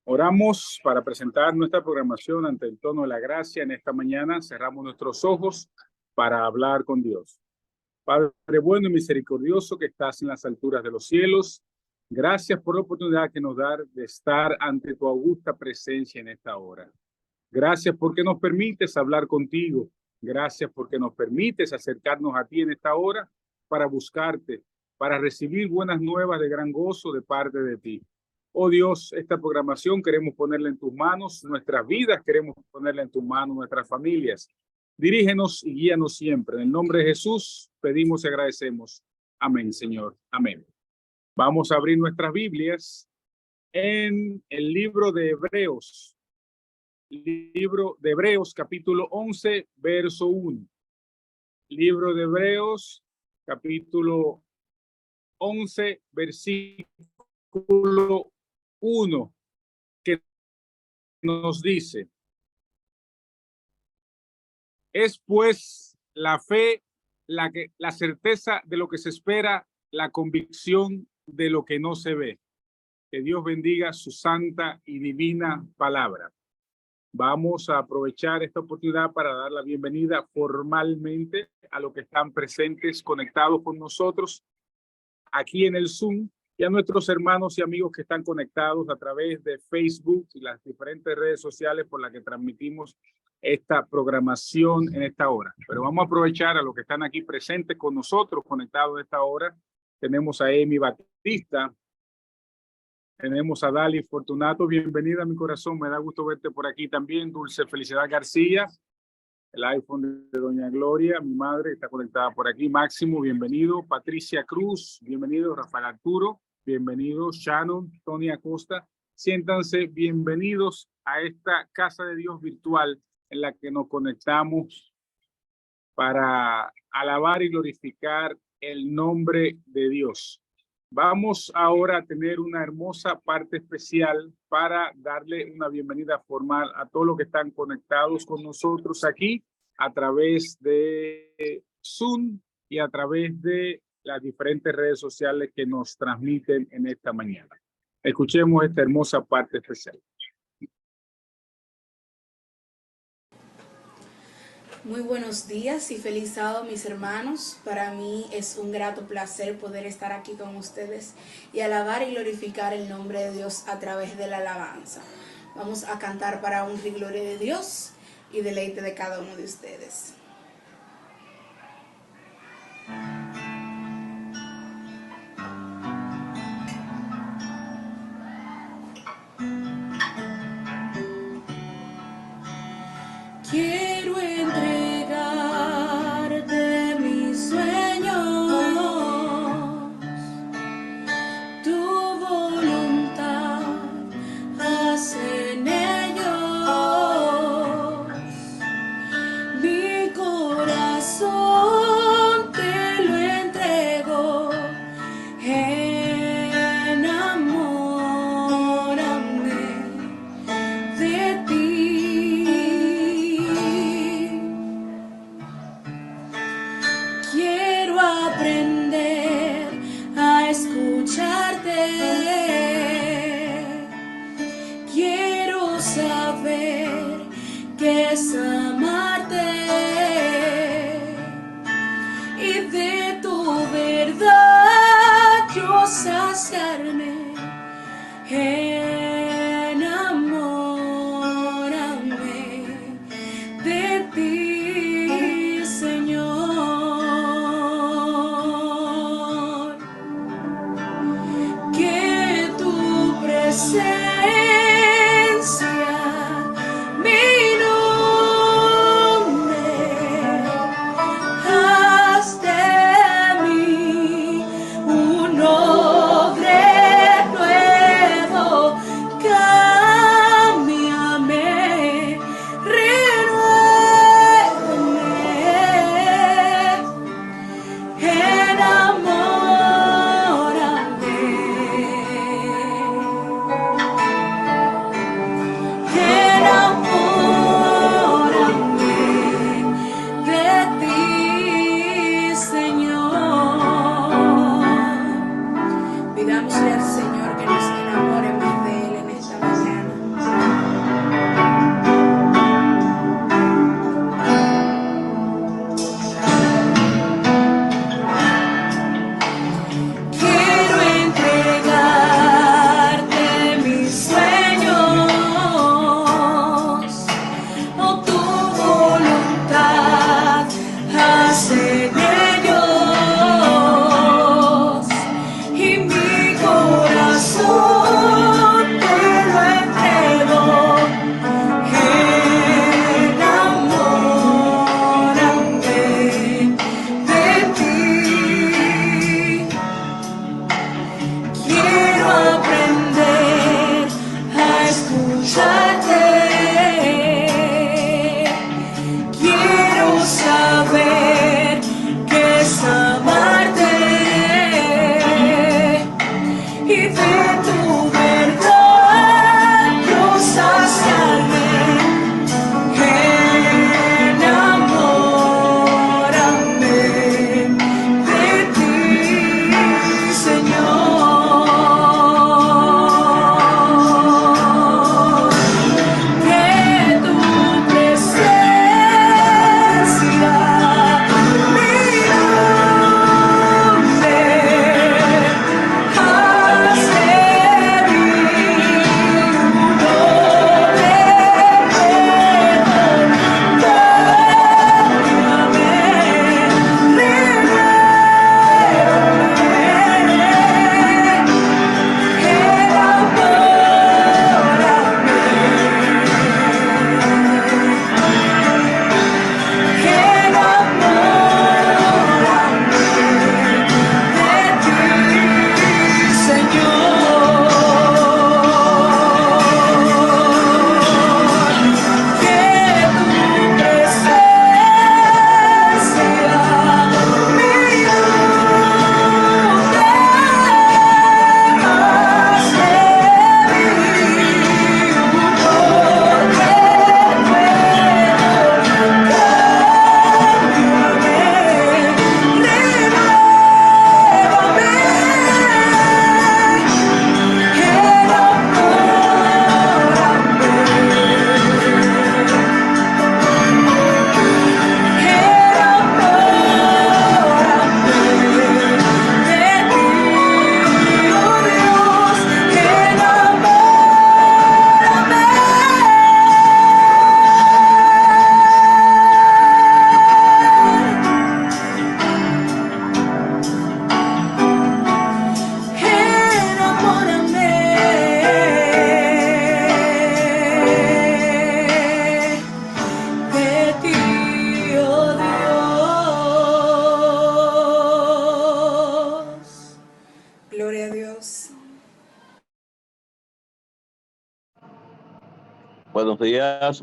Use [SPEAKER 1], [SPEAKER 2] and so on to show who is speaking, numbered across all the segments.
[SPEAKER 1] Oramos para presentar nuestra programación ante el trono de la gracia. En esta mañana cerramos nuestros ojos para hablar con Dios. Padre bueno y misericordioso que estás en las alturas de los cielos, gracias por la oportunidad que nos da de estar ante tu augusta presencia en esta hora. Gracias porque nos permites hablar contigo. Gracias porque nos permites acercarnos a ti en esta hora para buscarte, para recibir buenas nuevas de gran gozo de parte de ti. Oh Dios, esta programación queremos ponerla en tus manos, nuestras vidas queremos ponerla en tus manos, nuestras familias. Dirígenos y guíanos siempre. En el nombre de Jesús pedimos y agradecemos. Amén, Señor. Amén. Vamos a abrir nuestras Biblias en el libro de Hebreos. Libro de Hebreos, capítulo 11, verso 1. Libro de Hebreos, capítulo 11, versículo 1, que nos dice: es pues la fe, la certeza de lo que se espera, la convicción de lo que no se ve. Que Dios bendiga su santa y divina palabra. Vamos a aprovechar esta oportunidad para dar la bienvenida formalmente a los que están presentes, conectados con nosotros aquí en el Zoom, y a nuestros hermanos y amigos que están conectados a través de Facebook y las diferentes redes sociales por las que transmitimos esta programación en esta hora. Pero vamos a aprovechar a los que están aquí presentes con nosotros, conectados a esta hora. Tenemos a Emi Batista, tenemos a Dali Fortunato. Bienvenida a mi corazón, me da gusto verte por aquí también. Dulce Felicidad García, el iPhone de Doña Gloria, mi madre, está conectada por aquí. Máximo, bienvenido. Patricia Cruz, bienvenido. Rafael Arturo, bienvenido. Shannon, Tony Acosta, siéntanse bienvenidos a esta casa de Dios virtual en la que nos conectamos para alabar y glorificar el nombre de Dios. Vamos ahora a tener una hermosa parte especial para darle una bienvenida formal a todos los que están conectados con nosotros aquí a través de Zoom y a través de las diferentes redes sociales que nos transmiten en esta mañana. Escuchemos esta hermosa parte especial.
[SPEAKER 2] Muy buenos días y feliz sábado, mis hermanos. Para mí es un grato placer poder estar aquí con ustedes y alabar y glorificar el nombre de Dios a través de la alabanza. Vamos a cantar para honra y gloria de Dios y deleite de cada uno de ustedes. Quiero entregarte mis sueños, tu voluntad haz en ellos. Mi corazón te lo entrego, enamórame de ti. Quiero aprender a escucharte. Quiero saber qué es amarte y de tu verdad yo saciarme. Enamórame de ti, Señor. Que tu presencia me inunde, haz de mí un hombre nuevo. Cámbiame, renuévame, enamórame, enamórame de ti, Señor. Pidámosle al Señor que nos enamore más de Él en esta mañana.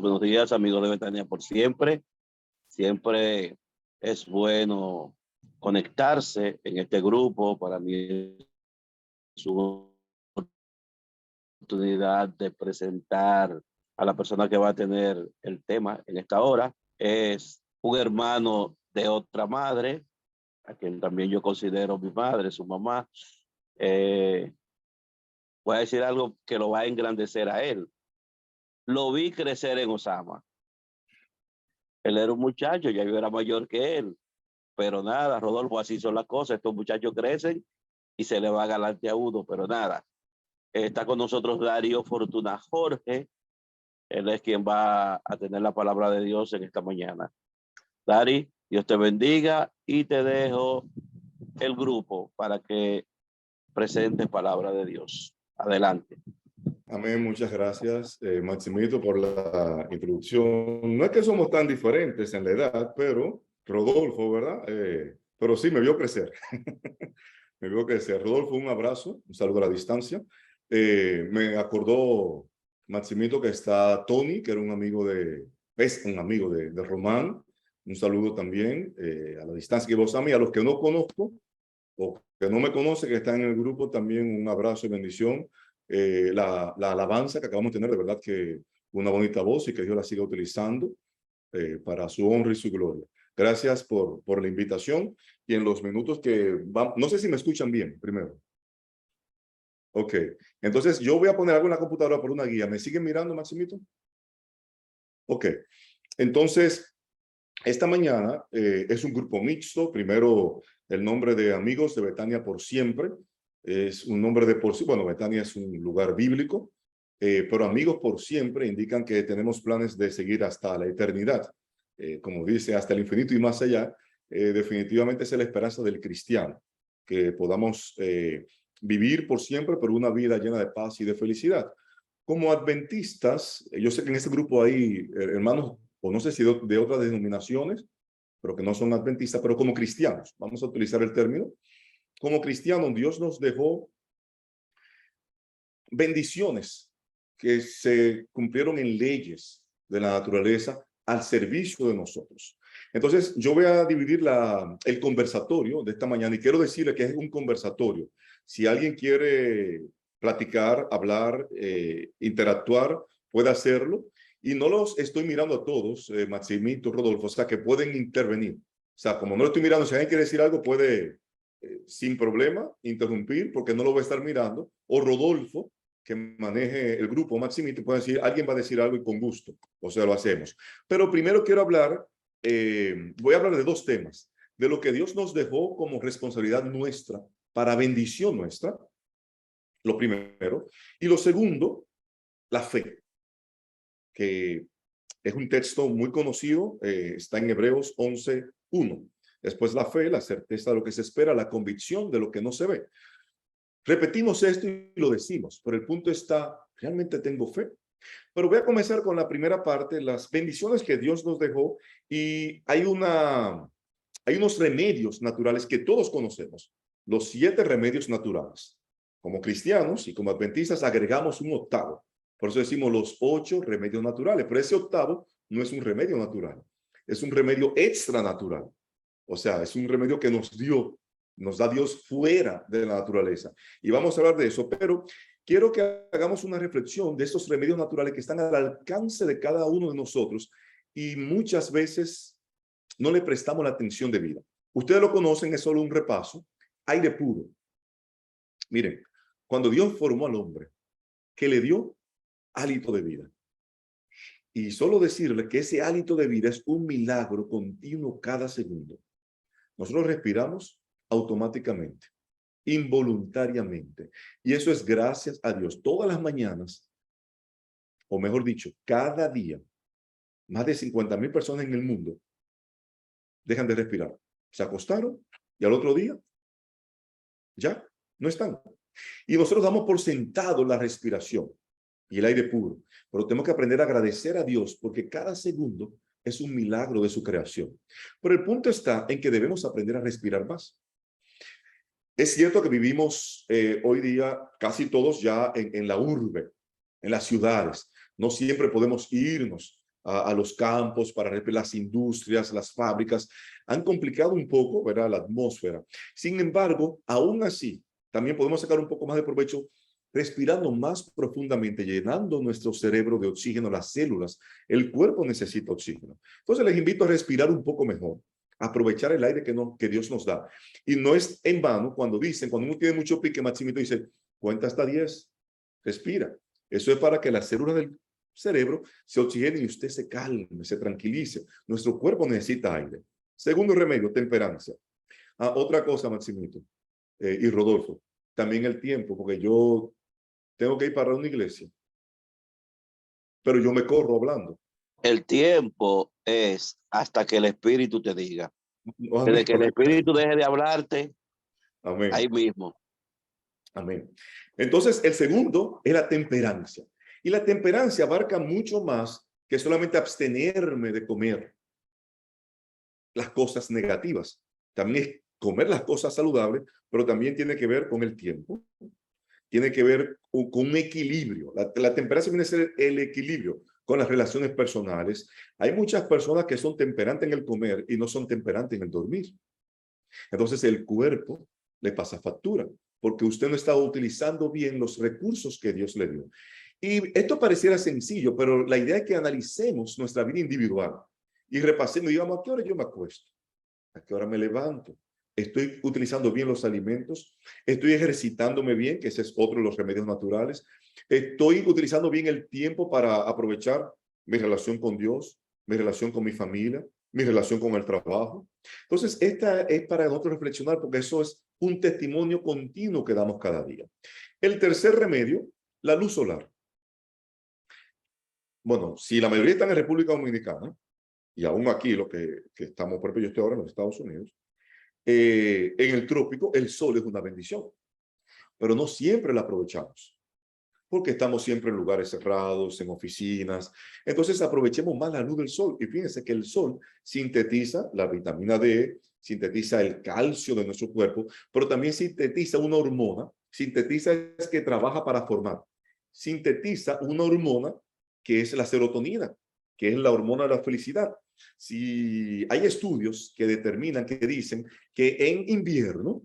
[SPEAKER 3] Buenos días amigos de Betania por siempre. Siempre es bueno conectarse en este grupo. Para mí es una oportunidad de presentar a la persona que va a tener el tema en esta hora. Es un hermano de otra madre, a quien también yo considero mi madre, su mamá. Voy a decir algo que lo va a engrandecer a él. Lo vi crecer en Osama. Él era un muchacho, ya yo era mayor que él. Pero nada, Rodolfo, así son las cosas. Estos muchachos crecen y se le va galante a uno, pero nada. Está con nosotros Darío Fortuna Jorge. Él es quien va a tener la palabra de Dios en esta mañana. Dari, Dios te bendiga y te dejo el grupo para que presentes palabra de Dios. Adelante.
[SPEAKER 4] Amén, muchas gracias, Maximito, por la introducción. No es que somos tan diferentes en la edad, pero Rodolfo, ¿verdad? Pero sí, me vio crecer. Me vio crecer. Rodolfo, un abrazo, un saludo a la distancia. Me acordó, Maximito, que está Tony, que era un amigo de Román. Un saludo también a la distancia que vos a mí, a los que no conozco o que no me conocen, que están en el grupo, también un abrazo y bendición. La alabanza que acabamos de tener, de verdad que una bonita voz y que Dios la siga utilizando para su honra y su gloria. Gracias por la invitación y en los minutos que vamos, no sé si me escuchan bien primero. Ok, entonces yo voy a poner algo en la computadora por una guía. ¿Me siguen mirando, Maximito? Ok, entonces esta mañana es un grupo mixto. Primero, el nombre de Amigos de Betania por Siempre. Es un nombre de por sí. Bueno, Betania es un lugar bíblico, pero Amigos por Siempre indican que tenemos planes de seguir hasta la eternidad. Como dice, hasta el infinito y más allá. Definitivamente es la esperanza del cristiano, que podamos vivir por siempre, pero una vida llena de paz y de felicidad. Como adventistas, yo sé que en este grupo hay hermanos, o no sé si de otras denominaciones, pero que no son adventistas, pero como cristianos, vamos a utilizar el término. Como cristianos, Dios nos dejó bendiciones que se cumplieron en leyes de la naturaleza al servicio de nosotros. Entonces, yo voy a dividir el conversatorio de esta mañana y quiero decirle que es un conversatorio. Si alguien quiere platicar, hablar, interactuar, puede hacerlo. Y no los estoy mirando a todos, Maximito, Rodolfo, o sea, que pueden intervenir. O sea, como no lo estoy mirando, si alguien quiere decir algo, puede sin problema interrumpir, porque no lo voy a estar mirando. O Rodolfo, que maneje el grupo, Maximito, puede decir, alguien va a decir algo y con gusto. O sea, lo hacemos. Pero primero quiero hablar, voy a hablar de dos temas. De lo que Dios nos dejó como responsabilidad nuestra, para bendición nuestra, lo primero. Y lo segundo, la fe, que es un texto muy conocido, está en Hebreos 11:1. Después la fe, la certeza de lo que se espera, la convicción de lo que no se ve. Repetimos esto y lo decimos, pero el punto está, ¿realmente tengo fe? Pero voy a comenzar con la primera parte, las bendiciones que Dios nos dejó, y hay unos remedios naturales que todos conocemos, los 7 remedios naturales. Como cristianos y como adventistas agregamos un octavo. Por eso decimos los 8 remedios naturales, pero ese octavo no es un remedio natural, es un remedio extranatural. O sea, es un remedio que nos da Dios fuera de la naturaleza. Y vamos a hablar de eso, pero quiero que hagamos una reflexión de estos remedios naturales que están al alcance de cada uno de nosotros y muchas veces no le prestamos la atención debida. Ustedes lo conocen, es solo un repaso. Aire puro. Miren, cuando Dios formó al hombre, que le dio hálito de vida. Y solo decirle que ese hálito de vida es un milagro continuo cada segundo. Nosotros respiramos automáticamente, involuntariamente. Y eso es gracias a Dios. Todas las mañanas, o mejor dicho, cada día, más de 50,000 personas en el mundo dejan de respirar. Se acostaron y al otro día ya no están. Y nosotros damos por sentado la respiración y el aire puro. Pero tenemos que aprender a agradecer a Dios porque cada segundo es un milagro de su creación. Pero el punto está en que debemos aprender a respirar más. Es cierto que vivimos hoy día casi todos ya en la urbe, en las ciudades. No siempre podemos irnos a los campos para respirar. Las industrias, las fábricas han complicado un poco, ¿verdad?, la atmósfera. Sin embargo, aún así, también podemos sacar un poco más de provecho respirando más profundamente, llenando nuestro cerebro de oxígeno, las células. El cuerpo necesita oxígeno. Entonces les invito a respirar un poco mejor, aprovechar el aire que Dios nos da. Y no es en vano cuando uno tiene mucho pique, Maximito dice, cuenta hasta 10, respira. Eso es para que las células del cerebro se oxigenen y usted se calme, se tranquilice. Nuestro cuerpo necesita aire. Segundo remedio, temperancia. Otra cosa, Maximito y Rodolfo, también el tiempo, porque yo tengo que ir para una iglesia, pero yo me corro hablando.
[SPEAKER 3] El tiempo es hasta que el Espíritu te diga.
[SPEAKER 4] Amén.
[SPEAKER 3] Desde que el Espíritu deje de hablarte,
[SPEAKER 4] Amén.
[SPEAKER 3] ahí mismo.
[SPEAKER 4] Amén. Entonces, el segundo es la temperancia. Y la temperancia abarca mucho más que solamente abstenerme de comer las cosas negativas. También es comer las cosas saludables, pero también tiene que ver con el tiempo. Tiene que ver con un equilibrio. La temperancia viene a ser el equilibrio con las relaciones personales. Hay muchas personas que son temperantes en el comer y no son temperantes en el dormir. Entonces el cuerpo le pasa factura porque usted no está utilizando bien los recursos que Dios le dio. Y esto pareciera sencillo, pero la idea es que analicemos nuestra vida individual y repasemos, digamos, ¿a qué hora yo me acuesto? ¿A qué hora me levanto? ¿Estoy utilizando bien los alimentos? ¿Estoy ejercitándome bien? Que ese es otro de los remedios naturales. ¿Estoy utilizando bien el tiempo para aprovechar mi relación con Dios, mi relación con mi familia, mi relación con el trabajo? Entonces, esta es para nosotros reflexionar porque eso es un testimonio continuo que damos cada día. El tercer remedio, la luz solar. Bueno, si la mayoría están en República Dominicana, y aún aquí lo que estamos, por ejemplo, yo estoy ahora en los Estados Unidos, en el trópico el sol es una bendición, pero no siempre la aprovechamos, porque estamos siempre en lugares cerrados, en oficinas. Entonces aprovechemos más la luz del sol y fíjense que el sol sintetiza la vitamina D, sintetiza el calcio de nuestro cuerpo, pero también sintetiza una hormona, sintetiza es que trabaja para formar, sintetiza una hormona que es la serotonina, que es la hormona de la felicidad. Si hay estudios que determinan, que dicen que en invierno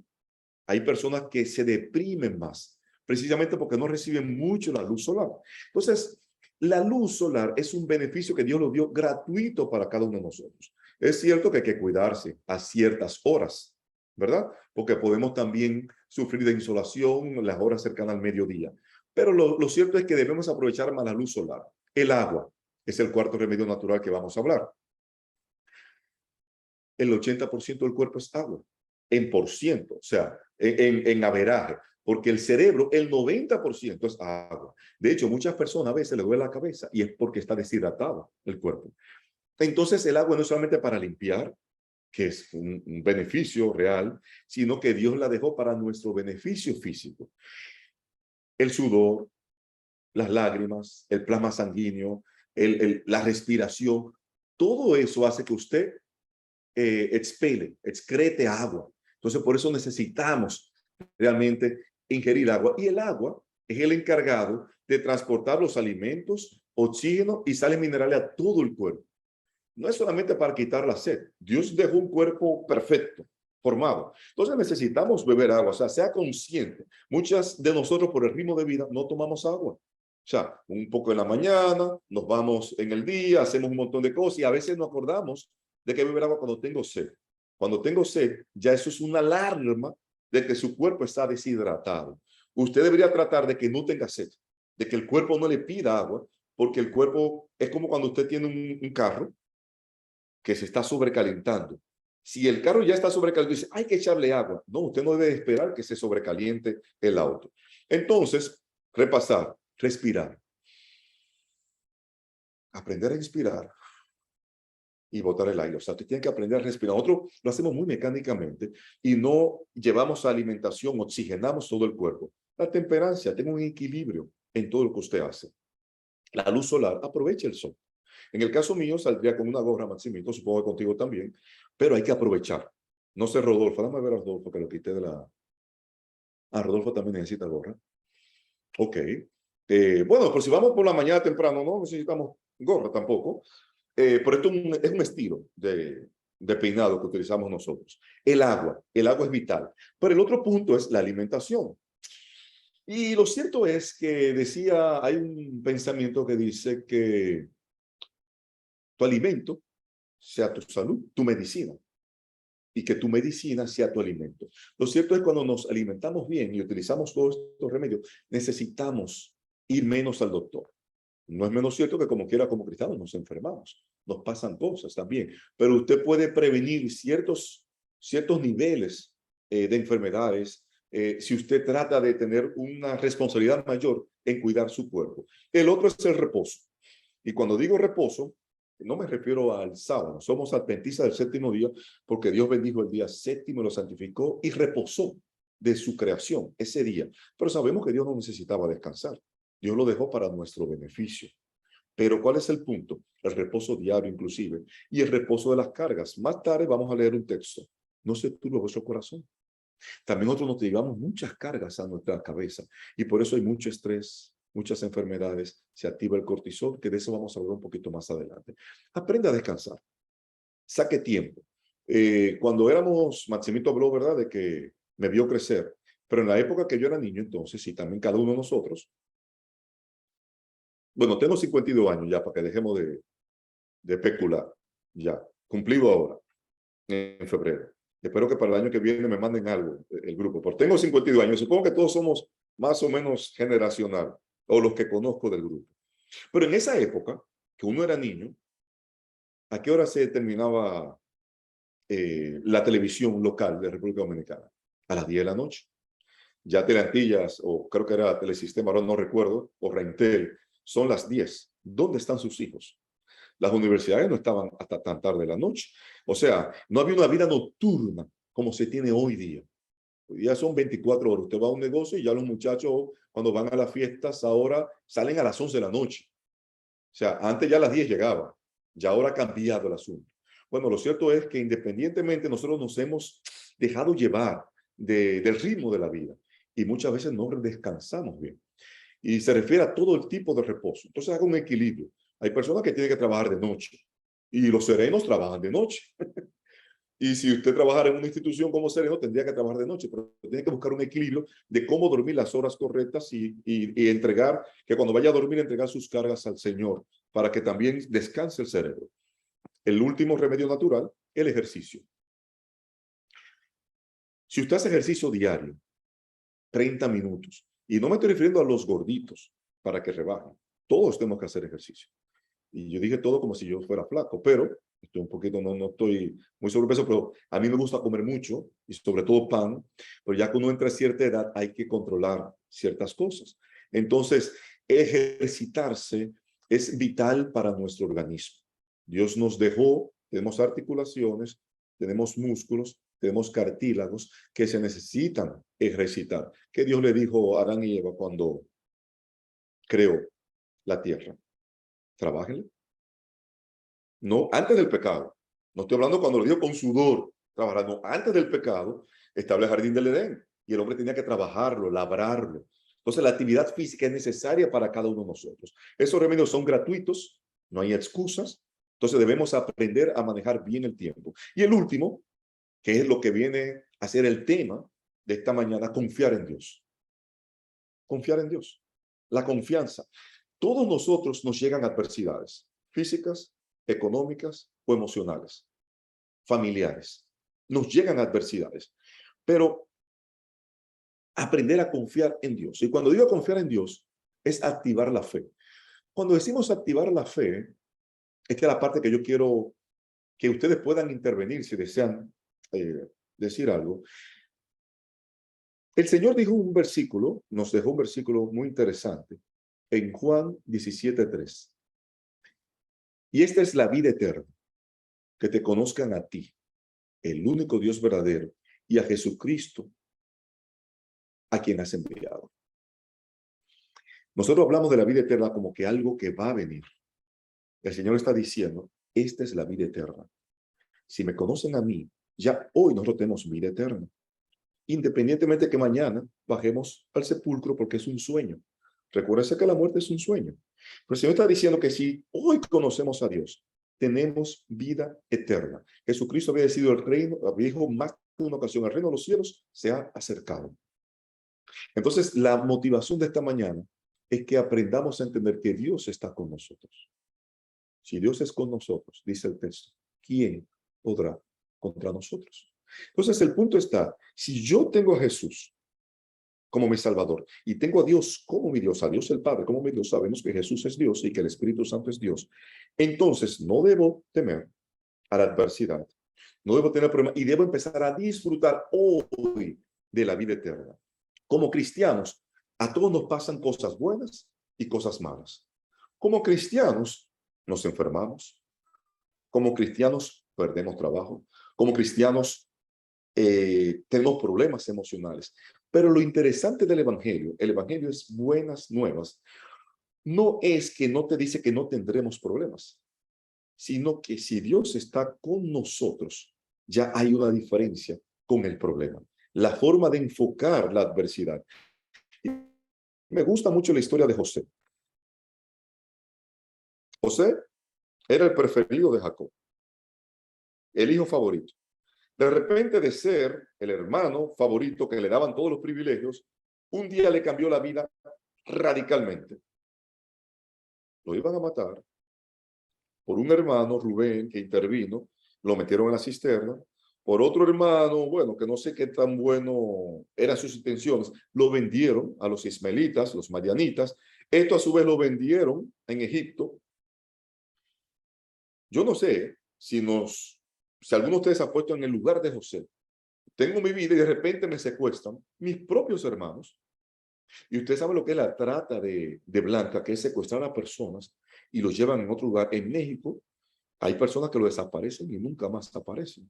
[SPEAKER 4] Hay personas que se deprimen más, precisamente porque no reciben mucho la luz solar. Entonces, la luz solar es un beneficio que Dios lo dio gratuito para cada uno de nosotros. Es cierto que hay que cuidarse a ciertas horas, ¿verdad? Porque podemos también sufrir de insolación en las horas cercanas al mediodía. Pero lo cierto es que debemos aprovechar más la luz solar. El agua es el cuarto remedio natural que vamos a hablar. El 80% del cuerpo es agua, en por ciento, o sea, en averaje, porque el cerebro, el 90% es agua. De hecho, muchas personas a veces les duele la cabeza y es porque está deshidratado el cuerpo. Entonces, el agua no es solamente para limpiar, que es un beneficio real, sino que Dios la dejó para nuestro beneficio físico. El sudor, las lágrimas, el plasma sanguíneo, la respiración, todo eso hace que usted excrete agua. Entonces, por eso necesitamos realmente ingerir agua. Y el agua es el encargado de transportar los alimentos, oxígeno y sales minerales a todo el cuerpo. No es solamente para quitar la sed. Dios dejó un cuerpo perfecto, formado. Entonces necesitamos beber agua, o sea, sea consciente. Muchas de nosotros por el ritmo de vida no tomamos agua. O sea, un poco en la mañana, nos vamos en el día, hacemos un montón de cosas y a veces nos acordamos de que beber agua cuando tengo sed. Cuando tengo sed, ya eso es una alarma de que su cuerpo está deshidratado. Usted debería tratar de que no tenga sed, de que el cuerpo no le pida agua, porque el cuerpo es como cuando usted tiene un carro que se está sobrecalentando. Si el carro ya está sobrecalentado, dice, hay que echarle agua. No, usted no debe esperar que se sobrecaliente el auto. Entonces, repasar, respirar. Aprender a inspirar y botar el aire. O sea, usted tiene que aprender a respirar. Nosotros lo hacemos muy mecánicamente y no llevamos alimentación, oxigenamos todo el cuerpo. La temperancia, tenga un equilibrio en todo lo que usted hace. La luz solar, aproveche el sol. En el caso mío, saldría con una gorra, Maximito, supongo que contigo también, pero hay que aprovechar. No sé, Rodolfo, dame ver a Rodolfo, que lo quité de la... Ah, Rodolfo también necesita gorra. Ok. Bueno, pues si vamos por la mañana temprano, no necesitamos gorra tampoco. Pero esto es un estilo de peinado que utilizamos nosotros. El agua es vital. Pero el otro punto es la alimentación. Y lo cierto es que hay un pensamiento que dice que tu alimento sea tu salud, tu medicina, y que tu medicina sea tu alimento. Lo cierto es que cuando nos alimentamos bien y utilizamos todos estos remedios, necesitamos ir menos al doctor. No es menos cierto que como quiera, como cristianos, nos enfermamos, nos pasan cosas también, pero usted puede prevenir ciertos niveles de enfermedades si usted trata de tener una responsabilidad mayor en cuidar su cuerpo. El otro es el reposo. Y cuando digo reposo, no me refiero al sábado. Somos adventistas del séptimo día porque Dios bendijo el día séptimo, lo santificó y reposó de su creación ese día. Pero sabemos que Dios no necesitaba descansar. Dios lo dejó para nuestro beneficio. Pero ¿cuál es el punto? El reposo diario inclusive y el reposo de las cargas. Más tarde vamos a leer un texto. No se turbe vuestro corazón. También nosotros nos llevamos muchas cargas a nuestra cabeza y por eso hay mucho estrés, muchas enfermedades, se activa el cortisol, que de eso vamos a hablar un poquito más adelante. Aprenda a descansar, saque tiempo. Cuando éramos, Maximito habló, ¿verdad?, de que me vio crecer, pero en la época que yo era niño, entonces, y también cada uno de nosotros, bueno, tengo 52 años ya, para que dejemos de especular, ya, cumplido ahora, en febrero. Espero que para el año que viene me manden algo, el grupo, porque tengo 52 años, supongo que todos somos más o menos generacional, o los que conozco del grupo. Pero en esa época, que uno era niño, ¿a qué hora se terminaba la televisión local de República Dominicana? A las 10 de la noche. Ya Teleantillas, o creo que era Telesistema, ahora no recuerdo, o Reintel, son las 10. ¿Dónde están sus hijos? Las universidades no estaban hasta tan tarde de la noche. O sea, no había una vida nocturna como se tiene hoy día. Hoy día son 24 horas. Usted va a un negocio y ya los muchachos, cuando van a las fiestas, ahora salen a las 11 de la noche. O sea, antes ya a las 10 llegaban. Ya ahora ha cambiado el asunto. Bueno, lo cierto es que independientemente nosotros nos hemos dejado llevar del ritmo de la vida y muchas veces no descansamos bien. Y se refiere a todo el tipo de reposo. Entonces haga un equilibrio. Hay personas que tienen que trabajar de noche y los serenos trabajan de noche. Y si usted trabajara en una institución como sereno, tendría que trabajar de noche, pero tiene que buscar un equilibrio de cómo dormir las horas correctas y entregar, que cuando vaya a dormir, entregar sus cargas al Señor, para que también descanse el cerebro. El último remedio natural, el ejercicio. Si usted hace ejercicio diario, 30 minutos, y no me estoy refiriendo a los gorditos para que rebajen, todos tenemos que hacer ejercicio. Y yo dije todo como si yo fuera flaco, pero estoy un poquito, no estoy muy sobrepeso, pero a mí me gusta comer mucho y sobre todo pan, pero ya cuando uno entra a cierta edad hay que controlar ciertas cosas. Entonces, ejercitarse es vital para nuestro organismo. Dios nos dejó, tenemos articulaciones, tenemos músculos, tenemos cartílagos que se necesitan ejercitar. ¿Qué Dios le dijo a Adán y Eva cuando creó la tierra? Trabájenle. No, antes del pecado. No estoy hablando cuando lo dijo con sudor, trabajando. Antes del pecado estaba el jardín del Edén y el hombre tenía que trabajarlo, labrarlo. Entonces la actividad física es necesaria para cada uno de nosotros. Esos remedios son gratuitos, no hay excusas. Entonces debemos aprender a manejar bien el tiempo. Y el último, que es lo que viene a ser el tema de esta mañana, confiar en Dios. Confiar en Dios. La confianza. Todos nosotros nos llegan adversidades físicas, económicas o emocionales, familiares. Nos llegan adversidades, pero aprender a confiar en Dios. Y cuando digo confiar en Dios, es activar la fe. Cuando decimos activar la fe, esta es la parte que yo quiero que ustedes puedan intervenir si desean decir algo. El Señor dijo un versículo, nos dejó un versículo muy interesante en Juan 17:3. Y esta es la vida eterna, que te conozcan a ti, el único Dios verdadero, y a Jesucristo, a quien has enviado. Nosotros hablamos de la vida eterna como que algo que va a venir. El Señor está diciendo, esta es la vida eterna. Si me conocen a mí, ya hoy nosotros tenemos vida eterna. Independientemente de que mañana bajemos al sepulcro porque es un sueño. Recuérdense que la muerte es un sueño. Pero el Señor está diciendo que si hoy conocemos a Dios, tenemos vida eterna. Jesucristo había decidido el reino, dijo más de una ocasión, el reino de los cielos se ha acercado. Entonces, la motivación de esta mañana es que aprendamos a entender que Dios está con nosotros. Si Dios es con nosotros, dice el texto, ¿quién podrá contra nosotros? Entonces, el punto está, si yo tengo a Jesús como mi Salvador y tengo a Dios como mi Dios, a Dios el Padre como mi Dios, sabemos que Jesús es Dios y que el Espíritu Santo es Dios, entonces no debo temer a la adversidad, no debo tener problemas y debo empezar a disfrutar hoy de la vida eterna. Como cristianos, a todos nos pasan cosas buenas y cosas malas. Como cristianos, nos enfermamos. Como cristianos, perdemos trabajo. Como cristianos, tenemos problemas emocionales. Pero lo interesante del Evangelio, el Evangelio es buenas nuevas, no es que no te dice que no tendremos problemas, sino que si Dios está con nosotros, ya hay una diferencia con el problema. La forma de enfocar la adversidad. Me gusta mucho la historia de José. José era el preferido de Jacob, el hijo favorito. De repente, de ser el hermano favorito que le daban todos los privilegios, un día le cambió la vida radicalmente. Lo iban a matar por un hermano, Rubén, que intervino, lo metieron en la cisterna. Por otro hermano, bueno, que no sé qué tan bueno eran sus intenciones, lo vendieron a los ismaelitas, los madianitas. Esto a su vez lo vendieron en Egipto. Yo no sé si alguno de ustedes se ha puesto en el lugar de José. Tengo mi vida y de repente me secuestran mis propios hermanos. Y usted sabe lo que es la trata de blanca, que es secuestrar a personas y los llevan en otro lugar. En México hay personas que lo desaparecen y nunca más aparecen.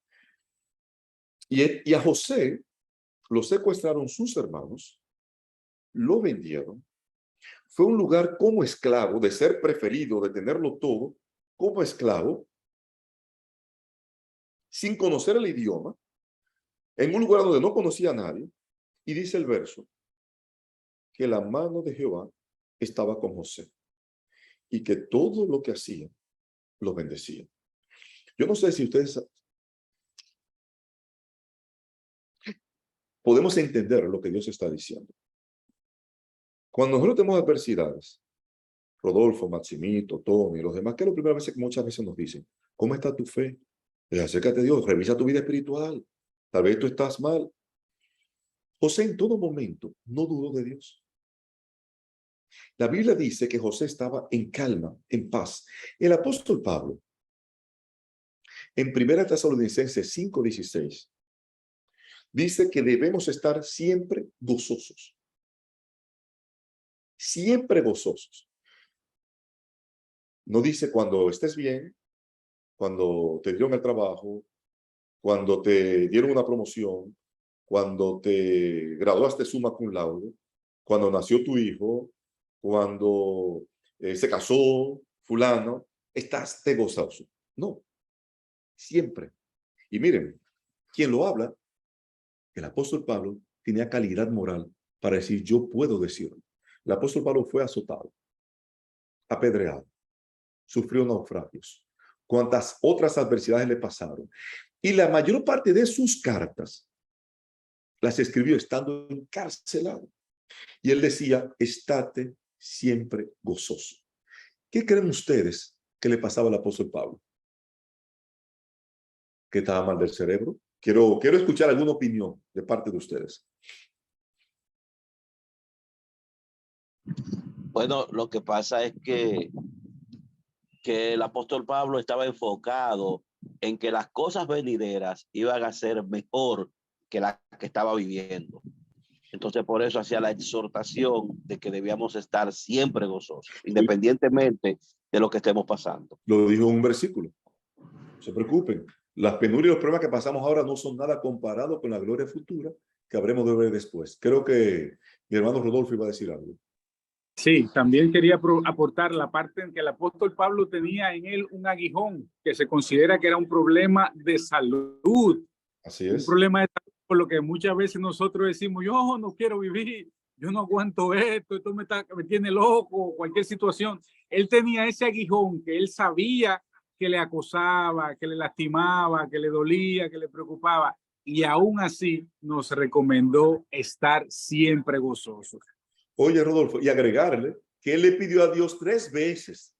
[SPEAKER 4] Y a José lo secuestraron sus hermanos, lo vendieron. Fue un lugar como esclavo, de ser preferido, de tenerlo todo, como esclavo, sin conocer el idioma, en un lugar donde no conocía a nadie. Y dice el verso, que la mano de Jehová estaba con José y que todo lo que hacía lo bendecía. Yo no sé si ustedes podemos entender lo que Dios está diciendo. Cuando nosotros tenemos adversidades, Rodolfo, Maximito, Tony, los demás, ¿qué es lo primero que muchas veces nos dicen? ¿Cómo está tu fe? Acércate a Dios, revisa tu vida espiritual. Tal vez tú estás mal. José en todo momento no dudó de Dios. La Biblia dice que José estaba en calma, en paz. El apóstol Pablo, en 1 Tesalonicenses 5:16, dice que debemos estar siempre gozosos. Siempre gozosos. No dice cuando estés bien, cuando te dieron el trabajo, cuando te dieron una promoción, cuando te graduaste summa cum laude, cuando nació tu hijo, cuando se casó fulano, estás de gozoso. No, siempre. Y miren, quien lo habla, el apóstol Pablo, tenía calidad moral para decir, yo puedo decirlo. El apóstol Pablo fue azotado, apedreado, sufrió naufragios, cuantas otras adversidades le pasaron. Y la mayor parte de sus cartas las escribió estando encarcelado. Y él decía, estate siempre gozoso. ¿Qué creen ustedes que le pasaba al apóstol Pablo? ¿Que estaba mal del cerebro? Quiero escuchar alguna opinión de parte de ustedes.
[SPEAKER 3] Bueno, lo que pasa es que el apóstol Pablo estaba enfocado en que las cosas venideras iban a ser mejor que la que estaba viviendo. Entonces, por eso hacía la exhortación de que debíamos estar siempre gozosos, independientemente de lo que estemos pasando.
[SPEAKER 4] Lo dijo en un versículo. No se preocupen. Las penurias y los problemas que pasamos ahora no son nada comparado con la gloria futura que habremos de ver después. Creo que mi hermano Rodolfo iba a decir algo.
[SPEAKER 1] Sí, también quería aportar la parte en que el apóstol Pablo tenía en él un aguijón que se considera que era un problema de salud.
[SPEAKER 4] Así
[SPEAKER 1] Un
[SPEAKER 4] es.
[SPEAKER 1] problema de salud, por lo que muchas veces nosotros decimos, yo no quiero vivir, yo no aguanto esto me tiene loco, cualquier situación. Él tenía ese aguijón que él sabía que le acosaba, que le lastimaba, que le dolía, que le preocupaba, y aún así nos recomendó estar siempre gozosos.
[SPEAKER 4] Oye, Rodolfo, y agregarle que él le pidió a Dios 3 veces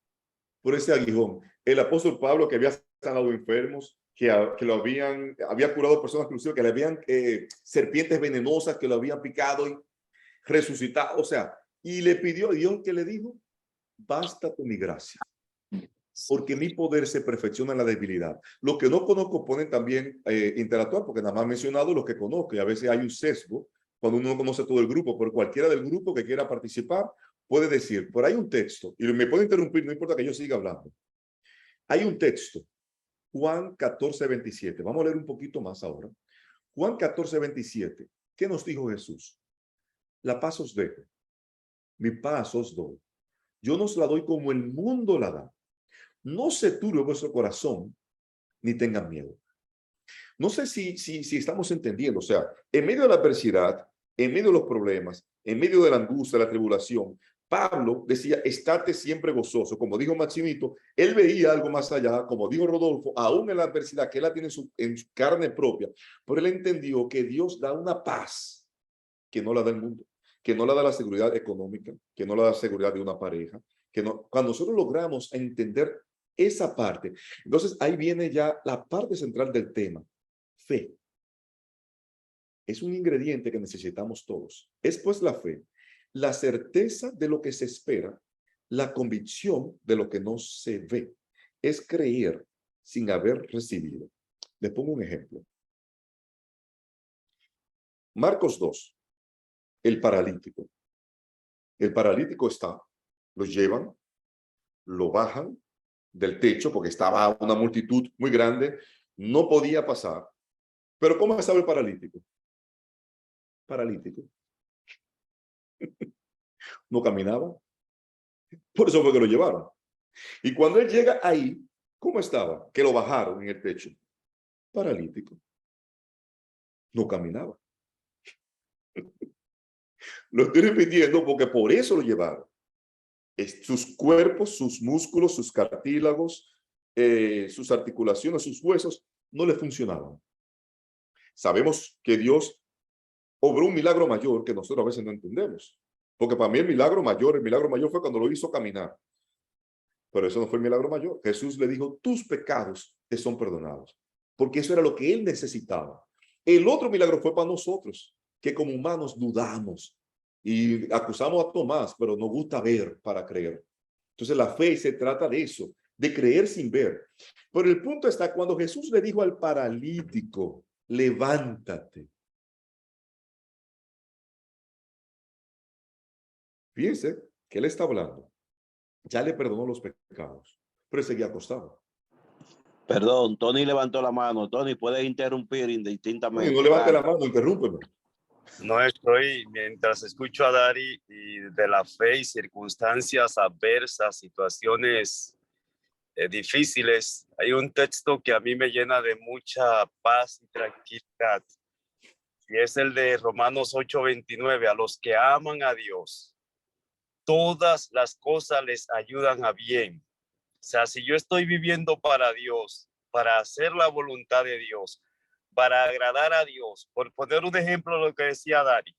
[SPEAKER 4] por ese aguijón. El apóstol Pablo, que había sanado enfermos, que había curado personas inclusive que le habían serpientes venenosas que lo habían picado y resucitado. O sea, y le pidió a Dios, que le dijo, bástate mi gracia, porque mi poder se perfecciona en la debilidad. Los que no conozco pueden también interactuar, porque nada más he mencionado los que conozco, y a veces hay un sesgo cuando uno no conoce todo el grupo, pero cualquiera del grupo que quiera participar puede decir, por ahí un texto, y me puede interrumpir, no importa que yo siga hablando. Hay un texto, Juan 14:27. Vamos a leer un poquito más ahora. Juan 14:27. ¿Qué nos dijo Jesús? La paz os dejo, mi paz os doy. Yo no os la doy como el mundo la da. No se turbe vuestro corazón, ni tengan miedo. No sé si estamos entendiendo. O sea, en medio de la adversidad, en medio de los problemas, en medio de la angustia, de la tribulación, Pablo decía, estate siempre gozoso. Como dijo Maximito, él veía algo más allá, como dijo Rodolfo, aún en la adversidad que él la tiene en su carne propia, pero él entendió que Dios da una paz que no la da el mundo, que no la da la seguridad económica, que no la da la seguridad de una pareja, que no. Cuando nosotros logramos entender esa parte, entonces ahí viene ya la parte central del tema, fe. Es un ingrediente que necesitamos todos. Es pues la fe, la certeza de lo que se espera, la convicción de lo que no se ve. Es creer sin haber recibido. Les pongo un ejemplo. Marcos 2, el paralítico. El paralítico está, lo llevan, lo bajan del techo porque estaba una multitud muy grande, no podía pasar. Pero ¿cómo estaba el paralítico? Paralítico. No caminaba. Por eso fue que lo llevaron. Y cuando él llega ahí, ¿cómo estaba? Que lo bajaron en el techo. Paralítico. No caminaba. Lo estoy repitiendo porque por eso lo llevaron. Sus cuerpos, sus músculos, sus cartílagos, sus articulaciones, sus huesos no le funcionaban. Sabemos que Dios obró un milagro mayor que nosotros a veces no entendemos. Porque para mí el milagro mayor fue cuando lo hizo caminar. Pero eso no fue el milagro mayor. Jesús le dijo, tus pecados te son perdonados. Porque eso era lo que él necesitaba. El otro milagro fue para nosotros, que como humanos dudamos y acusamos a Tomás, pero nos gusta ver para creer. Entonces la fe se trata de eso, de creer sin ver. Pero el punto está cuando Jesús le dijo al paralítico, levántate. Fíjense que él está hablando. Ya le perdonó los pecados, pero él seguía acostado.
[SPEAKER 3] Perdón, Tony levantó la mano. Tony, puedes interrumpir
[SPEAKER 4] Oye,
[SPEAKER 3] indistintamente.
[SPEAKER 4] no levante la mano, interrúmpeme.
[SPEAKER 5] No estoy, mientras escucho a Dari y de la fe y circunstancias adversas, situaciones difíciles, hay un texto que a mí me llena de mucha paz y tranquilidad. Y es el de Romanos 8:29. A los que aman a Dios, todas las cosas les ayudan a bien. O sea, si yo estoy viviendo para Dios, para hacer la voluntad de Dios, para agradar a Dios, por poner un ejemplo de lo que decía Dari,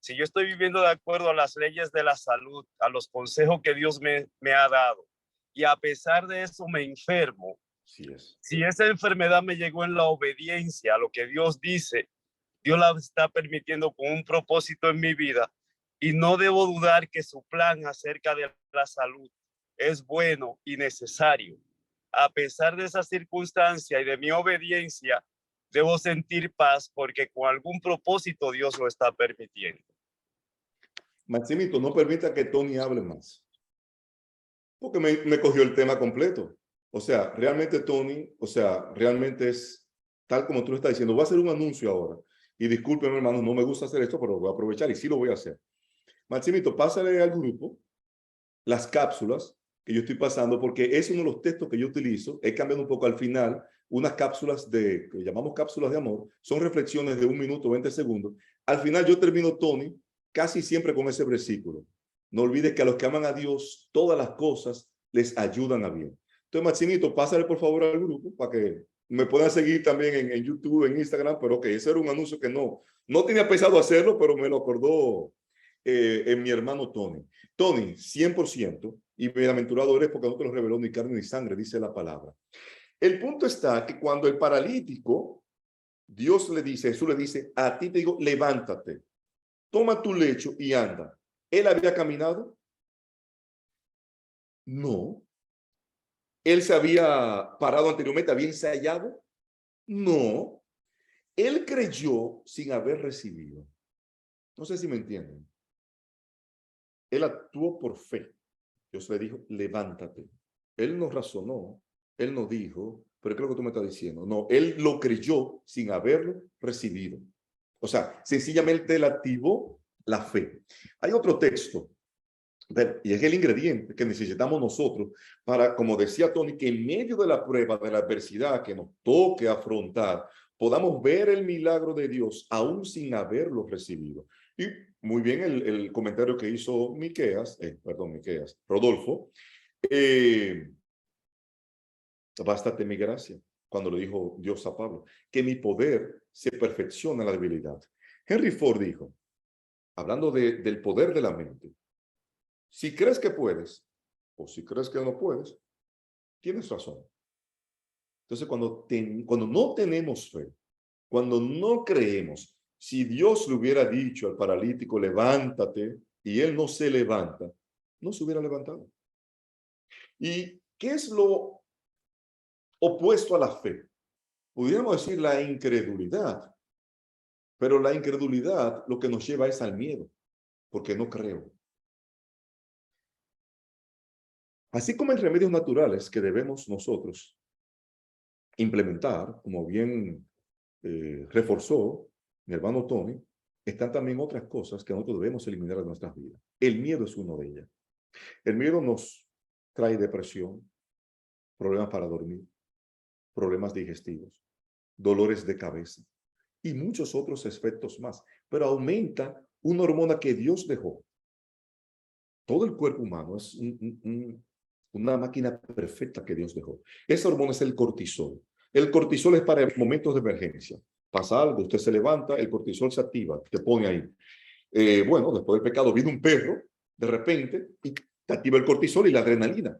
[SPEAKER 5] si yo estoy viviendo de acuerdo a las leyes de la salud, a los consejos que Dios me ha dado, y a pesar de eso me enfermo, si esa enfermedad me llegó en la obediencia a lo que Dios dice, Dios la está permitiendo con un propósito en mi vida, y no debo dudar que su plan acerca de la salud es bueno y necesario. A pesar de esa circunstancia y de mi obediencia, debo sentir paz porque con algún propósito Dios lo está permitiendo.
[SPEAKER 4] Maximito, no permita que Tony hable más. Porque me cogió el tema completo. O sea, realmente Tony, realmente es tal como tú lo estás diciendo. Voy a hacer un anuncio ahora. Y discúlpeme, hermano, no me gusta hacer esto, pero voy a aprovechar y sí lo voy a hacer. Maximito, pásale al grupo las cápsulas que yo estoy pasando, porque es uno de los textos que yo utilizo. He cambiado un poco al final, unas cápsulas que llamamos cápsulas de amor, son reflexiones de 1 minuto, 20 segundos. Al final yo termino, Tony, casi siempre con ese versículo. No olvides que a los que aman a Dios, todas las cosas les ayudan a bien. Entonces, Maximito, pásale por favor al grupo para que me puedan seguir también en YouTube, en Instagram, pero que ese era un anuncio que no tenía pensado hacerlo, pero me lo acordó en mi hermano Tony. Tony, 100%, y bienaventurado eres porque no te lo reveló ni carne ni sangre, dice la palabra. El punto está que cuando el paralítico, Dios le dice, Jesús le dice, a ti te digo, levántate, toma tu lecho y anda. ¿Él había caminado? No. ¿Él se había parado anteriormente, había ensayado? No. Él creyó sin haber recibido. No sé si me entienden. Él actuó por fe. Dios le dijo, levántate. Él no razonó, él no dijo, pero ¿qué es lo que tú me estás diciendo? No, él lo creyó sin haberlo recibido. O sea, sencillamente él activó la fe. Hay otro texto, y es el ingrediente que necesitamos nosotros para, como decía Tony, que en medio de la prueba, de la adversidad que nos toque afrontar, podamos ver el milagro de Dios aún sin haberlo recibido. Y muy bien el comentario que hizo Rodolfo, bástate mi gracia, cuando le dijo Dios a Pablo, que mi poder se perfecciona en la debilidad. Henry Ford dijo, hablando del poder de la mente, si crees que puedes o si crees que no puedes, tienes razón. Entonces, cuando no tenemos fe, cuando no creemos, si Dios le hubiera dicho al paralítico, levántate, y él no se levanta, no se hubiera levantado. ¿Y qué es lo opuesto a la fe? Pudiéramos decir la incredulidad, pero la incredulidad lo que nos lleva es al miedo, porque no creo. Así como en remedios naturales que debemos nosotros implementar, como bien reforzó mi hermano Tony, están también otras cosas que nosotros debemos eliminar de nuestras vidas. El miedo es uno de ellas. El miedo nos trae depresión, problemas para dormir, problemas digestivos, dolores de cabeza y muchos otros efectos más. Pero aumenta una hormona que Dios dejó. Todo el cuerpo humano es una máquina perfecta que Dios dejó. Esa hormona es el cortisol. El cortisol es para momentos de emergencia. pasa algo, usted se levanta, el cortisol se activa, te pone ahí. Bueno, después del pecado viene un perro, de repente, y te activa el cortisol y la adrenalina.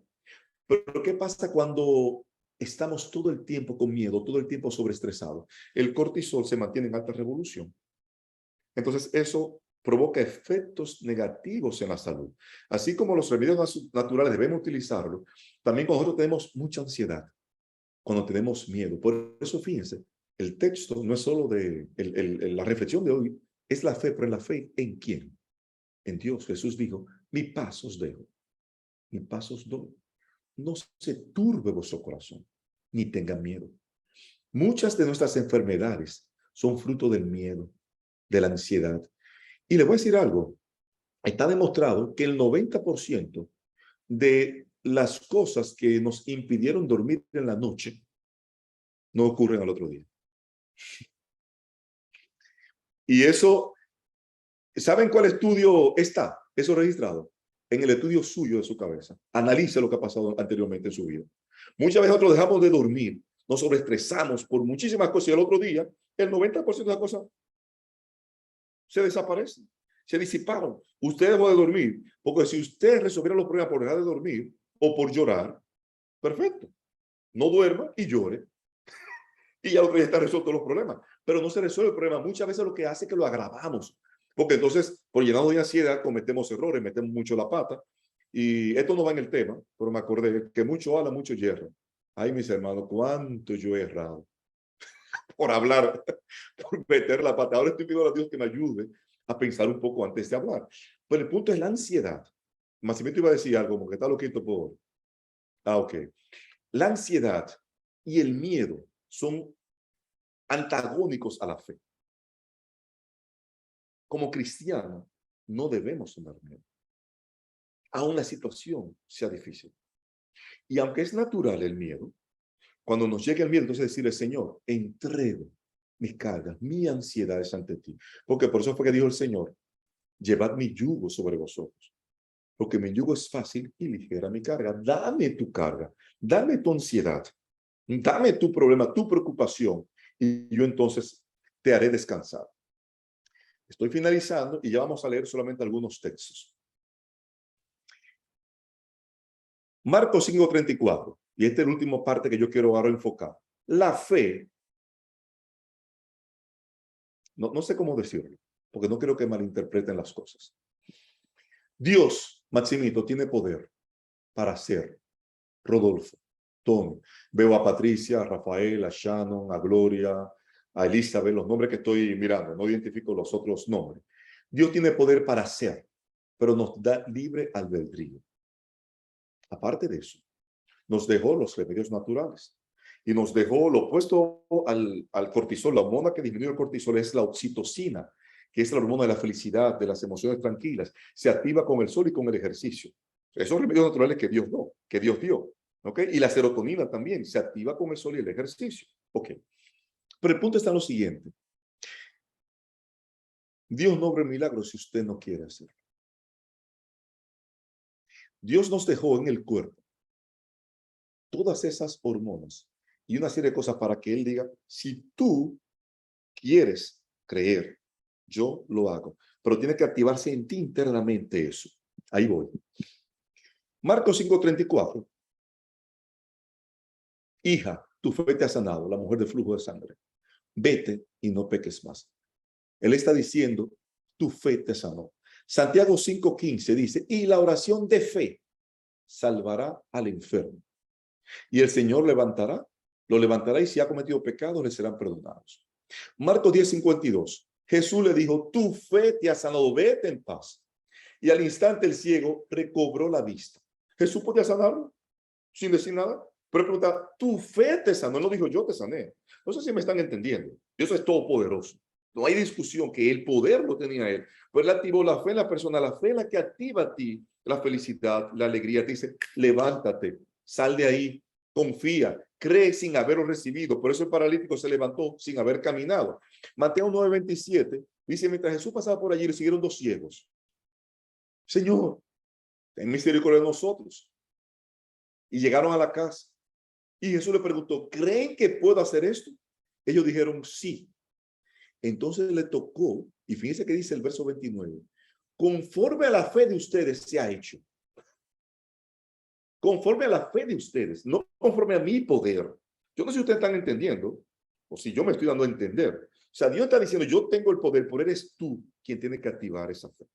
[SPEAKER 4] Pero ¿qué pasa cuando estamos todo el tiempo con miedo, todo el tiempo sobreestresados? El cortisol se mantiene en alta revolución. Entonces, eso provoca efectos negativos en la salud. Así como los remedios naturales debemos utilizarlos, también cuando nosotros tenemos mucha ansiedad, cuando tenemos miedo. Por eso, fíjense, el texto no es solo la reflexión de hoy, es la fe, pero la fe ¿en quién? En Dios. Jesús dijo, mi paz os dejo, mi paz os doy. No se turbe vuestro corazón, ni tengan miedo. Muchas de nuestras enfermedades son fruto del miedo, de la ansiedad. Y le voy a decir algo, está demostrado que el 90% de las cosas que nos impidieron dormir en la noche no ocurren al otro día. Y eso, ¿saben cuál estudio está? Eso registrado en el estudio suyo de su cabeza. Analice lo que ha pasado anteriormente en su vida. Muchas veces nosotros dejamos de dormir, nos sobreestresamos por muchísimas cosas y el otro día el 90% de las cosas se desaparecen, se disiparon. Usted dejó de dormir, porque si usted resolviera los problemas por dejar de dormir o por llorar, perfecto. No duerma y llore. Y ya el otro día están resueltos los problemas. Pero no se resuelve el problema. Muchas veces lo que hace es que lo agravamos. Porque entonces, por llenarnos de ansiedad, cometemos errores, metemos mucho la pata. Y esto no va en el tema, pero me acordé que mucho habla, mucho hierra. Ay, mis hermanos, cuánto yo he errado por hablar, por meter la pata. Ahora estoy pidiendo a Dios que me ayude a pensar un poco antes de hablar. Pero el punto es la ansiedad. Massimito iba a decir algo, como que está loquito por... ok. La ansiedad y el miedo son antagónicos a la fe. Como cristianos, no debemos tener miedo, aun la situación sea difícil. Y aunque es natural el miedo, cuando nos llega el miedo, entonces decirle, Señor, entrego mis cargas, mis ansiedades ante ti. Porque por eso fue que dijo el Señor, llevad mi yugo sobre vosotros. Porque mi yugo es fácil y ligera mi carga. Dame tu carga, dame tu ansiedad, dame tu problema, tu preocupación. Y yo entonces te haré descansar. Estoy finalizando y ya vamos a leer solamente algunos textos. Marcos 5:34. Y esta es la última parte que yo quiero ahora enfocar. La fe, no sé cómo decirlo, porque no quiero que malinterpreten las cosas. Dios, Maximito, tiene poder para hacer, Rodolfo, Tony. Veo a Patricia, a Rafael, a Shannon, a Gloria, a Elizabeth, los nombres que estoy mirando, no identifico los otros nombres. Dios tiene poder para hacer, pero nos da libre albedrío. Aparte de eso, nos dejó los remedios naturales y nos dejó lo opuesto al cortisol. La hormona que disminuye el cortisol es la oxitocina, que es la hormona de la felicidad, de las emociones tranquilas. Se activa con el sol y con el ejercicio. Esos remedios naturales que Dios dio. ¿Ok? Y la serotonina también se activa con el sol y el ejercicio. ¿Ok? Pero el punto está en lo siguiente. Dios no obra milagros si usted no quiere hacerlo. Dios nos dejó en el cuerpo todas esas hormonas y una serie de cosas para que Él diga, si tú quieres creer, yo lo hago. Pero tiene que activarse en ti internamente eso. Ahí voy. Marcos 5:34. Hija, tu fe te ha sanado, la mujer de flujo de sangre. Vete y no peques más. Él está diciendo, tu fe te sanó. Santiago 5:15 dice, y la oración de fe salvará al enfermo. Y el Señor lo levantará y si ha cometido pecados le serán perdonados. Marcos 10:52. Jesús le dijo, tu fe te ha sanado, vete en paz. Y al instante el ciego recobró la vista. Jesús podía sanarlo sin decir nada. Pero pregunta, tu fe te sanó. Él no dijo, yo te sané. No sé si me están entendiendo. Dios es todopoderoso. No hay discusión que el poder lo tenía él. Pero él activó la fe en la persona, la fe en la que activa a ti la felicidad, la alegría. Te dice, levántate, sal de ahí, confía, cree sin haberlo recibido. Por eso el paralítico se levantó sin haber caminado. Mateo 9:27 dice, mientras Jesús pasaba por allí, le siguieron 2 ciegos. Señor, ten misericordia de nosotros. Y llegaron a la casa. Y Jesús le preguntó, ¿creen que puedo hacer esto? Ellos dijeron, sí. Entonces le tocó, y fíjense que dice el verso 29, conforme a la fe de ustedes se ha hecho. Conforme a la fe de ustedes, no conforme a mi poder. Yo no sé si ustedes están entendiendo, o si yo me estoy dando a entender. O sea, Dios está diciendo, yo tengo el poder, pero eres tú quien tiene que activar esa fe.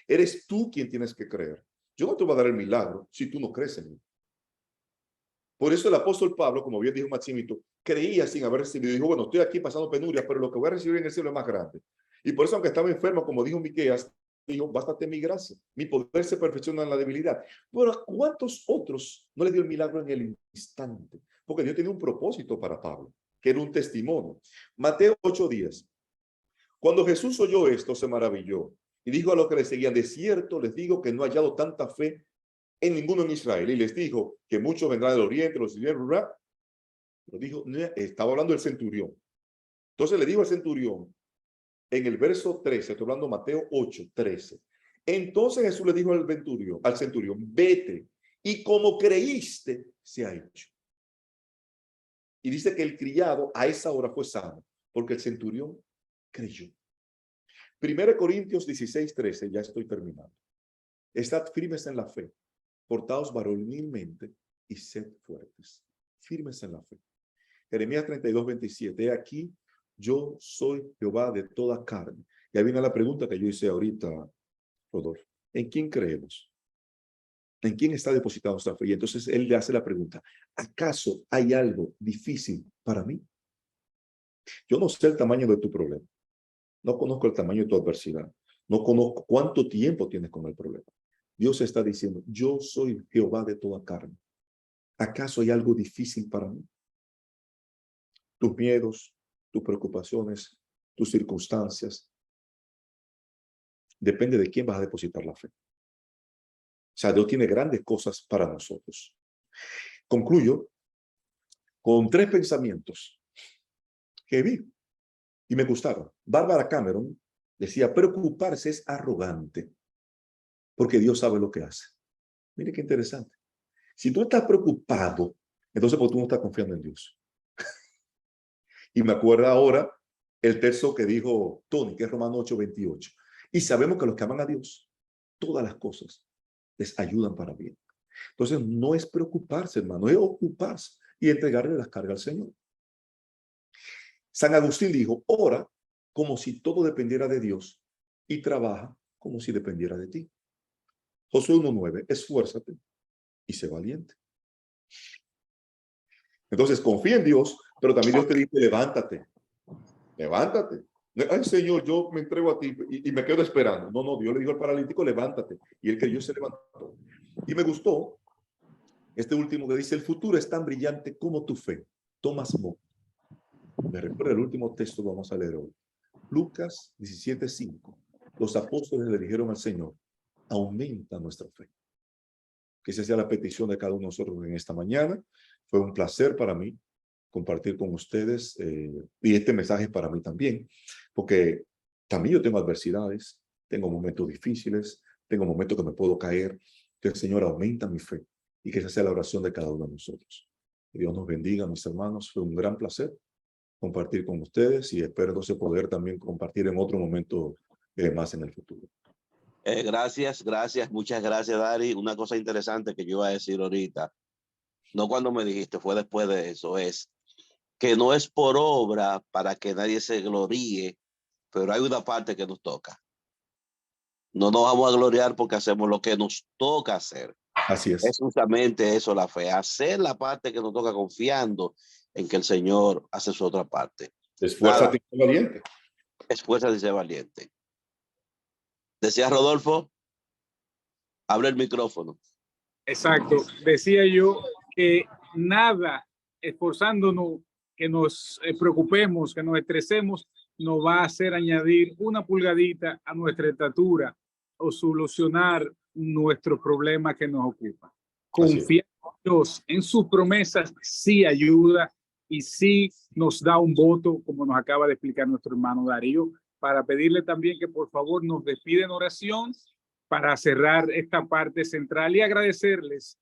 [SPEAKER 4] Eres tú quien tienes que creer. Yo no te voy a dar el milagro si tú no crees en mí. Por eso el apóstol Pablo, como bien dijo Maximito, creía sin haber recibido. Dijo, bueno, estoy aquí pasando penurias, pero lo que voy a recibir en el cielo es más grande. Y por eso, aunque estaba enfermo, como dijo Miqueas, dijo, bástate mi gracia. Mi poder se perfecciona en la debilidad. Pero ¿a cuántos otros no le dio el milagro en el instante? Porque Dios tenía un propósito para Pablo, que era un testimonio. Mateo 8:10. Cuando Jesús oyó esto, se maravilló y dijo a los que le seguían, de cierto les digo que no ha hallado tanta fe en ninguno en Israel. Y les dijo que muchos vendrán del oriente, los lo dijo, estaba hablando del centurión. Entonces le dijo al centurión, en el verso 13, estoy hablando Mateo 8:13. Entonces Jesús le dijo al centurión, vete, y como creíste, se ha hecho. Y dice que el criado a esa hora fue sano, porque el centurión creyó. 1 Corintios 16:13, ya estoy terminando. Estad firmes en la fe, portaos varonilmente y sed fuertes. Firmes en la fe. Jeremías 32:27, he aquí, yo soy Jehová de toda carne. Y ahí viene la pregunta que yo hice ahorita, Rodolfo. ¿En quién creemos? ¿En quién está depositada nuestra fe? Y entonces él le hace la pregunta, ¿acaso hay algo difícil para mí? Yo no sé el tamaño de tu problema. No conozco el tamaño de tu adversidad. No conozco cuánto tiempo tienes con el problema. Dios está diciendo, yo soy Jehová de toda carne. ¿Acaso hay algo difícil para mí? Tus miedos, tus preocupaciones, tus circunstancias. Depende de quién vas a depositar la fe. O sea, Dios tiene grandes cosas para nosotros. Concluyo con 3 pensamientos que vi y me gustaron. Bárbara Cameron decía, preocuparse es arrogante porque Dios sabe lo que hace. Mire qué interesante. Si tú estás preocupado, entonces pues tú no estás confiando en Dios. Y me acuerdo ahora el texto que dijo Tony, que es Romanos 8:28. Y sabemos que los que aman a Dios, todas las cosas les ayudan para bien. Entonces no es preocuparse, hermano, es ocuparse y entregarle las cargas al Señor. San Agustín dijo, ora como si todo dependiera de Dios y trabaja como si dependiera de ti. Josué 1:9, esfuérzate y sé valiente. Entonces confía en Dios, pero también Dios te dice, levántate, levántate. Ay, Señor, yo me entrego a ti y me quedo esperando. No, no, Dios le dijo al paralítico, levántate. Y él creyó y se levantó. Y me gustó este último que dice, el futuro es tan brillante como tu fe. Thomas More. Me recuerda el último texto que vamos a leer hoy. Lucas 17:5. Los apóstoles le dijeron al Señor, aumenta nuestra fe. Que esa sea la petición de cada uno de nosotros en esta mañana. Fue un placer para mí compartir con ustedes y este mensaje es para mí también, porque también yo tengo adversidades, tengo momentos difíciles, tengo momentos que me puedo caer. Que el Señor aumenta mi fe y que esa sea la oración de cada uno de nosotros. Que Dios nos bendiga, mis hermanos. Fue un gran placer compartir con ustedes y espero entonces poder también compartir en otro momento más en el futuro.
[SPEAKER 3] Gracias, muchas gracias, Dari. Una cosa interesante que yo iba a decir ahorita, no cuando me dijiste, fue después de eso, es que no es por obra para que nadie se gloríe, pero hay una parte que nos toca. No nos vamos a gloriar porque hacemos lo que nos toca hacer.
[SPEAKER 4] Así es.
[SPEAKER 3] Es justamente eso la fe, hacer la parte que nos toca confiando en que el Señor hace su otra parte.
[SPEAKER 4] Esfuérzate y sé valiente.
[SPEAKER 3] Esfuérzate y sé valiente. Decía Rodolfo, abre el micrófono.
[SPEAKER 1] Exacto. Decía yo que nada, esforzándonos, que nos preocupemos, que nos estresemos, nos va a hacer añadir una pulgadita a nuestra estatura o solucionar nuestros problemas que nos ocupan. Confiar en Dios, en sus promesas, sí ayuda y sí nos da un voto, como nos acaba de explicar nuestro hermano Darío, para pedirle también que por favor nos despida en oración para cerrar esta parte central y agradecerles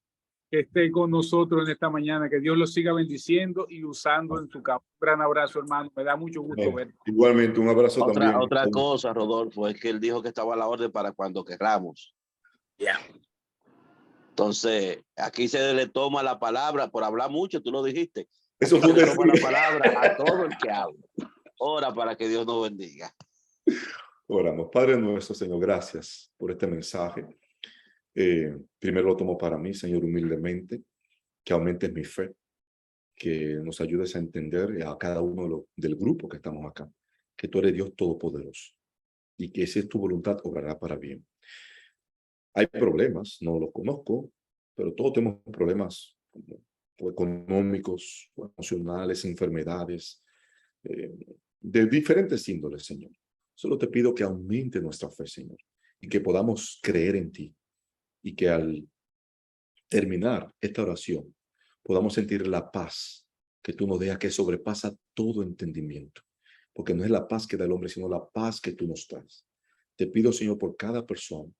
[SPEAKER 1] que esté con nosotros en esta mañana. Que Dios los siga bendiciendo y usando en su campo. Un gran abrazo, hermano. Me da mucho gusto ver.
[SPEAKER 4] Igualmente, un abrazo también.
[SPEAKER 3] Otra cosa, Rodolfo, es que él dijo que estaba a la orden para cuando querramos.
[SPEAKER 1] Ya.
[SPEAKER 3] Entonces, aquí se le toma la palabra por hablar mucho, tú lo dijiste.
[SPEAKER 4] Eso
[SPEAKER 3] Se
[SPEAKER 4] fue
[SPEAKER 3] le toma la palabra a todo el que habla. Ora para que Dios nos bendiga.
[SPEAKER 4] Oramos. Padre nuestro, Señor, gracias por este mensaje. Primero lo tomo para mí, Señor, humildemente, que aumentes mi fe, que nos ayudes a entender a cada uno del grupo que estamos acá, que tú eres Dios Todopoderoso y que si es tu voluntad, obrará para bien. Hay problemas, no los conozco, pero todos tenemos problemas económicos, emocionales, enfermedades, de diferentes índoles, Señor. Solo te pido que aumente nuestra fe, Señor, y que podamos creer en ti, y que al terminar esta oración podamos sentir la paz que tú nos dejas, que sobrepasa todo entendimiento, porque no es la paz que da el hombre, sino la paz que tú nos das. Te pido, Señor, por cada persona,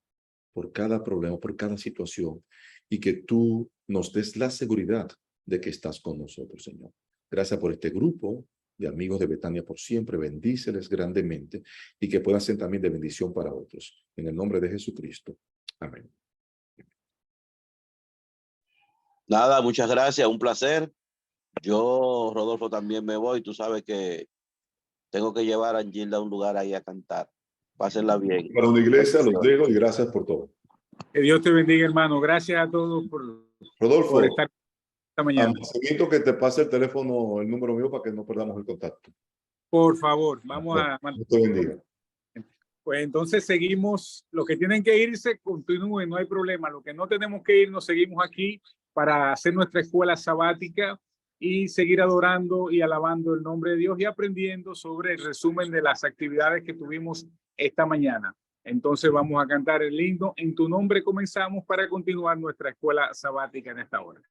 [SPEAKER 4] por cada problema, por cada situación, y que tú nos des la seguridad de que estás con nosotros, Señor. Gracias por este grupo de amigos de Betania por siempre. Bendíceles grandemente y que puedan ser también de bendición para otros. En el nombre de Jesucristo. Amén.
[SPEAKER 3] Nada, muchas gracias, un placer. Yo, Rodolfo, también me voy. Tú sabes que tengo que llevar a Angilda a un lugar ahí a cantar. Pásenla bien.
[SPEAKER 4] Para una iglesia, los dejo y gracias por todo.
[SPEAKER 1] Que Dios te bendiga, hermano. Gracias a todos
[SPEAKER 4] Rodolfo,
[SPEAKER 1] por estar esta mañana.
[SPEAKER 4] necesito que te pase el teléfono, el número mío para que no perdamos el contacto.
[SPEAKER 1] Por favor, vamos a...
[SPEAKER 4] Dios te bendiga.
[SPEAKER 1] Pues entonces seguimos. Los que tienen que irse, continúen, no hay problema. Los que no tenemos que ir, nos seguimos aquí para hacer nuestra escuela sabática y seguir adorando y alabando el nombre de Dios y aprendiendo sobre el resumen de las actividades que tuvimos esta mañana. Entonces vamos a cantar el himno En tu nombre comenzamos para continuar nuestra escuela sabática en esta hora.